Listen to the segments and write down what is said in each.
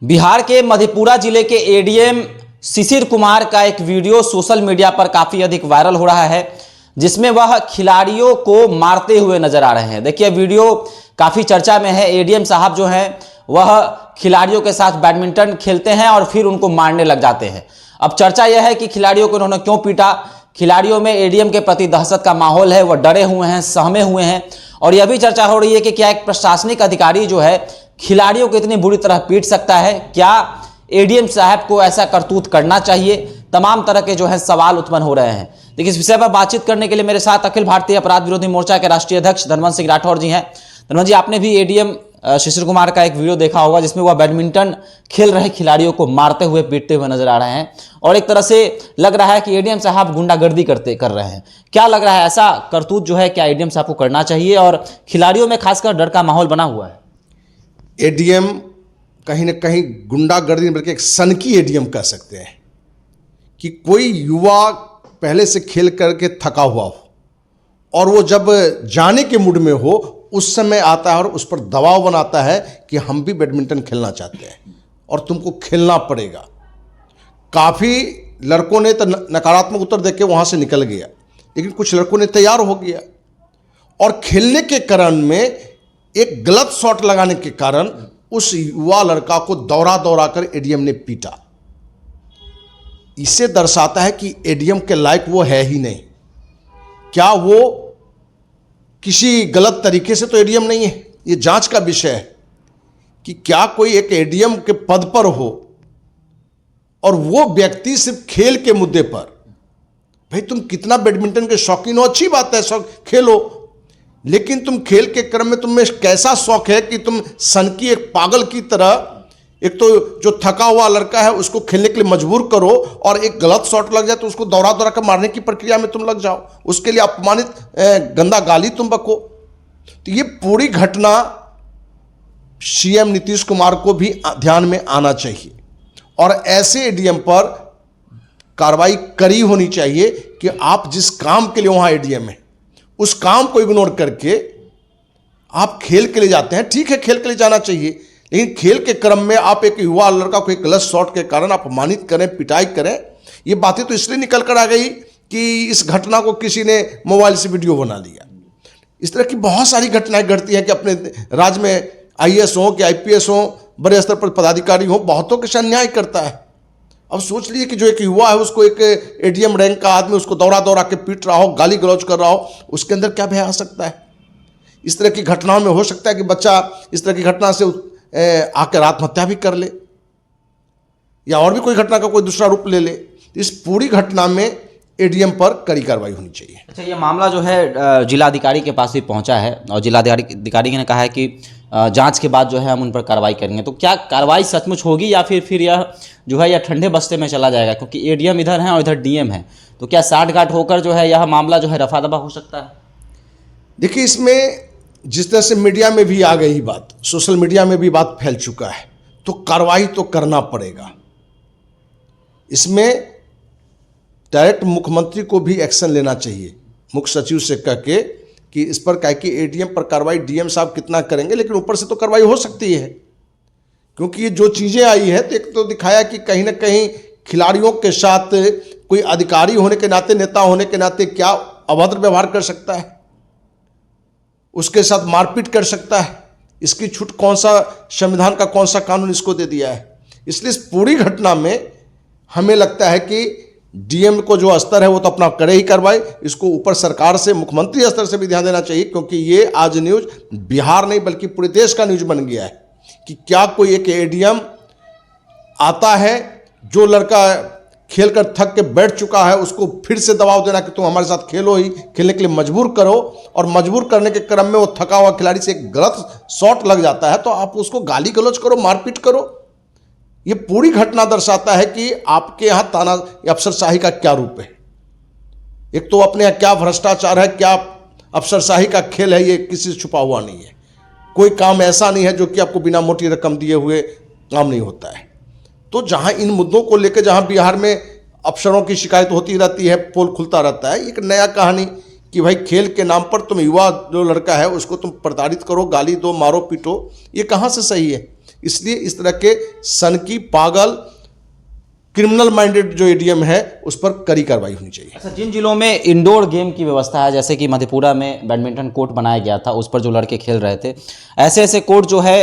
बिहार के मधेपुरा जिले के एडीएम शिशिर कुमार का एक वीडियो सोशल मीडिया पर काफी अधिक वायरल हो रहा है, जिसमें वह खिलाड़ियों को मारते हुए नजर आ रहे हैं। देखिए वीडियो काफी चर्चा में है। एडीएम साहब जो हैं वह खिलाड़ियों के साथ बैडमिंटन खेलते हैं और फिर उनको मारने लग जाते हैं। अब चर्चा यह है कि खिलाड़ियों को उन्होंने क्यों पीटा। खिलाड़ियों में एडीएम के प्रति दहशत का माहौल है, वह डरे हुए हैं, सहमे हुए हैं। और यह भी चर्चा हो रही है कि क्या एक प्रशासनिक अधिकारी जो है खिलाड़ियों को इतनी बुरी तरह पीट सकता है। क्या एडीएम साहब को ऐसा करतूत करना चाहिए। तमाम तरह के जो है सवाल उत्पन्न हो रहे हैं। देखिए इस विषय पर बातचीत करने के लिए मेरे साथ अखिल भारतीय अपराध विरोधी मोर्चा के राष्ट्रीय अध्यक्ष धनवंत सिंह राठौर जी हैं। धनवंत जी, आपने भी एडीएम शिशिर कुमार का एक वीडियो देखा होगा जिसमें वह बैडमिंटन खेल रहे खिलाड़ियों को मारते हुए पीटते हुए नजर आ रहे हैं और एक तरह से लग रहा है कि एडीएम साहब गुंडागर्दी कर रहे हैं। क्या लग रहा है, ऐसा करतूत जो है क्या एडीएम साहब को करना चाहिए और खिलाड़ियों में खासकर डर का माहौल बना हुआ है? एडीएम कहीं ना कहीं गुंडागर्दी बल्कि एक सनकी एडीएम कह सकते हैं कि कोई युवा पहले से खेल करके थका हुआ हो और वो जब जाने के मूड में हो उस समय आता है और उस पर दबाव बनाता है कि हम भी बैडमिंटन खेलना चाहते हैं और तुमको खेलना पड़ेगा। काफ़ी लड़कों ने तो नकारात्मक उत्तर देके वहाँ से निकल गया, लेकिन कुछ लड़कों ने तैयार हो गया और खेलने के क्रम में एक गलत शॉट लगाने के कारण उस युवा लड़का को दौड़ा दौड़ा कर एडीएम ने पीटा। इसे दर्शाता है कि एडीएम के लायक वो है ही नहीं। क्या वो किसी गलत तरीके से तो एडीएम नहीं है। ये जांच का विषय है कि क्या कोई एक एडीएम के पद पर हो और वो व्यक्ति सिर्फ खेल के मुद्दे पर, भाई तुम कितना बैडमिंटन के शौकीन हो, अच्छी बात है, शौक खेलो, लेकिन तुम खेल के क्रम में तुम्हें कैसा शौक है कि तुम सन की एक पागल की तरह एक तो जो थका हुआ लड़का है उसको खेलने के लिए मजबूर करो और एक गलत शॉट लग जाए तो उसको दौड़ा दौड़ा कर मारने की प्रक्रिया में तुम लग जाओ, उसके लिए अपमानित गंदा गाली तुम बको। तो ये पूरी घटना सीएम नीतीश कुमार को भी ध्यान में आना चाहिए और ऐसे एडीएम पर कार्रवाई कड़ी होनी चाहिए कि आप जिस काम के लिए वहां एडीएम है उस काम को इग्नोर करके आप खेल के लिए जाते हैं। ठीक है, खेल के लिए जाना चाहिए, लेकिन खेल के क्रम में आप एक युवा लड़का को एक गलत शॉट के कारण अपमानित करें, पिटाई करें। ये बातें तो इसलिए निकल कर आ गई कि इस घटना को किसी ने मोबाइल से वीडियो बना लिया। इस तरह की बहुत सारी घटनाएं घटती हैं कि अपने राज्य में आईएएस हो कि आईपीएस हो, बड़े स्तर पर पदाधिकारी हो, बहुतों के साथ अन्याय करता है। अब सोच लीजिए कि जो एक युवा है उसको एक एडीएम रैंक का आदमी उसको दौड़ा दौड़ा के पीट रहा हो, गाली गलौज कर रहा हो, उसके अंदर क्या भय आ सकता है। इस तरह की घटनाओं में हो सकता है कि बच्चा इस तरह की घटना से आकर आत्महत्या भी कर ले या और भी कोई घटना का कोई दूसरा रूप ले ले। इस पूरी घटना में एडीएम पर कड़ी कार्रवाई होनी चाहिए। अच्छा, ये मामला जो है जिलाधिकारी के पास भी पहुंचा है और जिलाधिकारी ने कहा है कि जांच के बाद जो है हम उन पर कार्रवाई करेंगे। तो क्या कार्रवाई सचमुच होगी या फिर यह जो है यह ठंडे बस्ते में चला जाएगा, क्योंकि एडीएम इधर है और इधर डीएम है, तो क्या साठगांठ होकर जो है यह मामला जो है रफा दफा हो सकता है? देखिए, इसमें जिस तरह से मीडिया में भी आ गई बात, सोशल मीडिया में भी बात फैल चुका है, तो कार्रवाई तो करना पड़ेगा। इसमें डायरेक्ट मुख्यमंत्री को भी एक्शन लेना चाहिए, मुख्य सचिव से कह के कि इस पर कह कि एडीएम पर कार्रवाई डीएम साहब कितना करेंगे, लेकिन ऊपर से तो कार्रवाई हो सकती है। क्योंकि ये जो चीज़ें आई है तो एक तो दिखाया कि कहीं ना कहीं खिलाड़ियों के साथ कोई अधिकारी होने के नाते, नेता होने के नाते क्या अभद्र व्यवहार कर सकता है, उसके साथ मारपीट कर सकता है। इसकी छूट कौन सा संविधान का कौन सा कानून इसको दे दिया है। इसलिए इस पूरी घटना में हमें लगता है कि डीएम को जो स्तर है वो तो अपना करे ही कार्रवाई, इसको ऊपर सरकार से, मुख्यमंत्री स्तर से भी ध्यान देना चाहिए, क्योंकि ये आज न्यूज बिहार नहीं बल्कि पूरे देश का न्यूज बन गया है कि क्या कोई एक एडीएम आता है, जो लड़का खेल कर थक के बैठ चुका है उसको फिर से दबाव देना कि तुम हमारे साथ खेलो ही, खेलने के लिए मजबूर करो, और मजबूर करने के क्रम में वो थका हुआ खिलाड़ी से एक गलत शॉट लग जाता है तो आप उसको गाली गलौज करो, मारपीट करो। ये पूरी घटना दर्शाता है कि आपके यहाँ ताना अफसरशाही का क्या रूप है। एक तो अपने यहाँ क्या भ्रष्टाचार है, क्या अफसरशाही का खेल है, ये किसी से छुपा हुआ नहीं है। कोई काम ऐसा नहीं है जो कि आपको बिना मोटी रकम दिए हुए काम नहीं होता है। तो जहाँ इन मुद्दों को लेकर जहाँ बिहार में अफसरों की शिकायत होती रहती है, पोल खुलता रहता है, एक नया कहानी कि भाई खेल के नाम पर तुम युवा जो लड़का है उसको तुम प्रताड़ित करो, गाली दो, मारो पीटो, ये कहाँ से सही है। इसलिए इस तरह के सनकी, पागल, क्रिमिनल माइंडेड जो एडीएम है उस पर कड़ी कार्रवाई होनी चाहिए। अच्छा, जिन जिलों में इंडोर गेम की व्यवस्था है, जैसे कि मधेपुरा में बैडमिंटन कोर्ट बनाया गया था, उस पर जो लड़के खेल रहे थे, ऐसे ऐसे कोर्ट जो है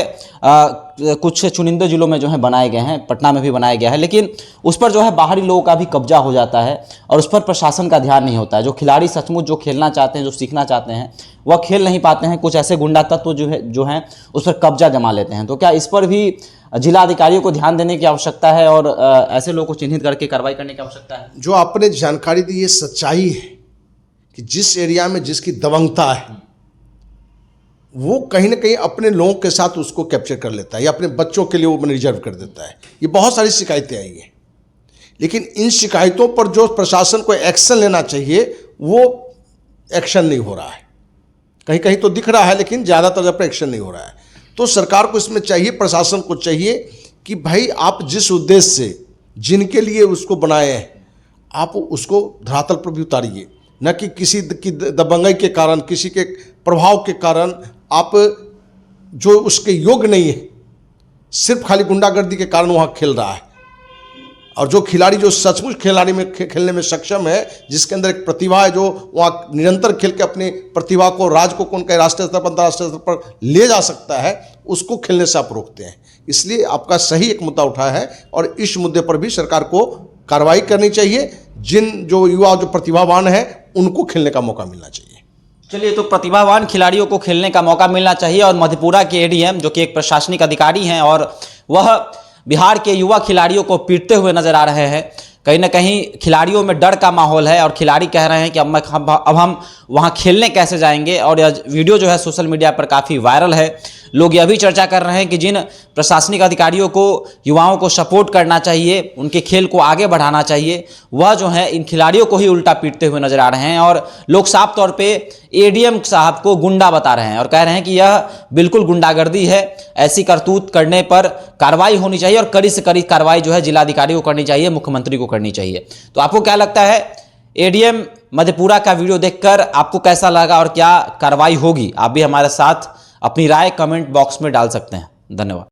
कुछ चुनिंदे जिलों में जो है बनाए गए हैं, पटना में भी बनाया गया है, लेकिन उस पर जो है बाहरी लोगों का भी कब्जा हो जाता है और उस पर प्रशासन का ध्यान नहीं होता है। जो खिलाड़ी सचमुच जो खेलना चाहते हैं, जो सीखना चाहते हैं, वह खेल नहीं पाते हैं। कुछ ऐसे गुंडा तत्व जो हैं उस पर कब्जा जमा लेते हैं। तो क्या इस पर भी जिला अधिकारियों को ध्यान देने की आवश्यकता है और ऐसे लोगों को चिन्हित करके कार्रवाई करने की आवश्यकता है? जो आपने जानकारी दी ये सच्चाई है कि जिस एरिया में जिसकी दबंगता है वो कहीं ना कहीं अपने लोगों के साथ उसको कैप्चर कर लेता है या अपने बच्चों के लिए वो रिजर्व कर देता है। ये बहुत सारी शिकायतें आई हैं, लेकिन इन शिकायतों पर जो प्रशासन को एक्शन लेना चाहिए वो एक्शन नहीं हो रहा है। कहीं कहीं तो दिख रहा है लेकिन ज़्यादातर जगह पर एक्शन नहीं हो रहा है। तो सरकार को इसमें चाहिए, प्रशासन को चाहिए कि भाई आप जिस उद्देश्य से जिनके लिए उसको बनाए हैं आप उसको धरातल पर भी उतारिए, न कि किसी की दबंगई के कारण, किसी के प्रभाव के कारण आप जो उसके योग्य नहीं है सिर्फ खाली गुंडागर्दी के कारण वहाँ खेल रहा है। और जो खिलाड़ी जो सचमुच खिलाड़ी में खेलने में सक्षम है, जिसके अंदर एक प्रतिभा है, जो वहाँ निरंतर खेल के अपनी प्रतिभा को राज्य को कौन कहे राष्ट्रीय स्तर पर, अंतर्राष्ट्रीय स्तर पर ले जा सकता है, उसको खेलने से आप रोकते हैं। इसलिए आपका सही एक मुद्दा उठा है और इस मुद्दे पर भी सरकार को कार्रवाई करनी चाहिए। जिन जो युवा जो प्रतिभावान है उनको खेलने का मौका मिलना चाहिए। चलिए, तो प्रतिभावान खिलाड़ियों को खेलने का मौका मिलना चाहिए और मधेपुरा के एडीएम जो कि एक प्रशासनिक अधिकारी हैं और वह बिहार के युवा खिलाड़ियों को पीटते हुए नजर आ रहे हैं। कहीं ना कहीं खिलाड़ियों में डर का माहौल है और खिलाड़ी कह रहे हैं कि अब हम वहां खेलने कैसे जाएंगे। और यह वीडियो जो है सोशल मीडिया पर काफ़ी वायरल है। लोग यह भी चर्चा कर रहे हैं कि जिन प्रशासनिक अधिकारियों को युवाओं को सपोर्ट करना चाहिए, उनके खेल को आगे बढ़ाना चाहिए, वह जो है इन खिलाड़ियों को ही उल्टा पीटते हुए नजर आ रहे हैं। और लोग साफ तौर पे एडीएम साहब को गुंडा बता रहे हैं और कह रहे हैं कि यह बिल्कुल गुंडागर्दी है, ऐसी करतूत करने पर कार्रवाई होनी चाहिए और कड़ी से कड़ी कार्रवाई जो है जिलाधिकारी को करनी चाहिए, मुख्यमंत्री को करनी चाहिए। तो आपको क्या लगता है, एडीएम मधेपुरा का वीडियो देखकर आपको कैसा लगा और क्या कार्रवाई होगी? आप भी हमारे साथ अपनी राय कमेंट बॉक्स में डाल सकते हैं। धन्यवाद।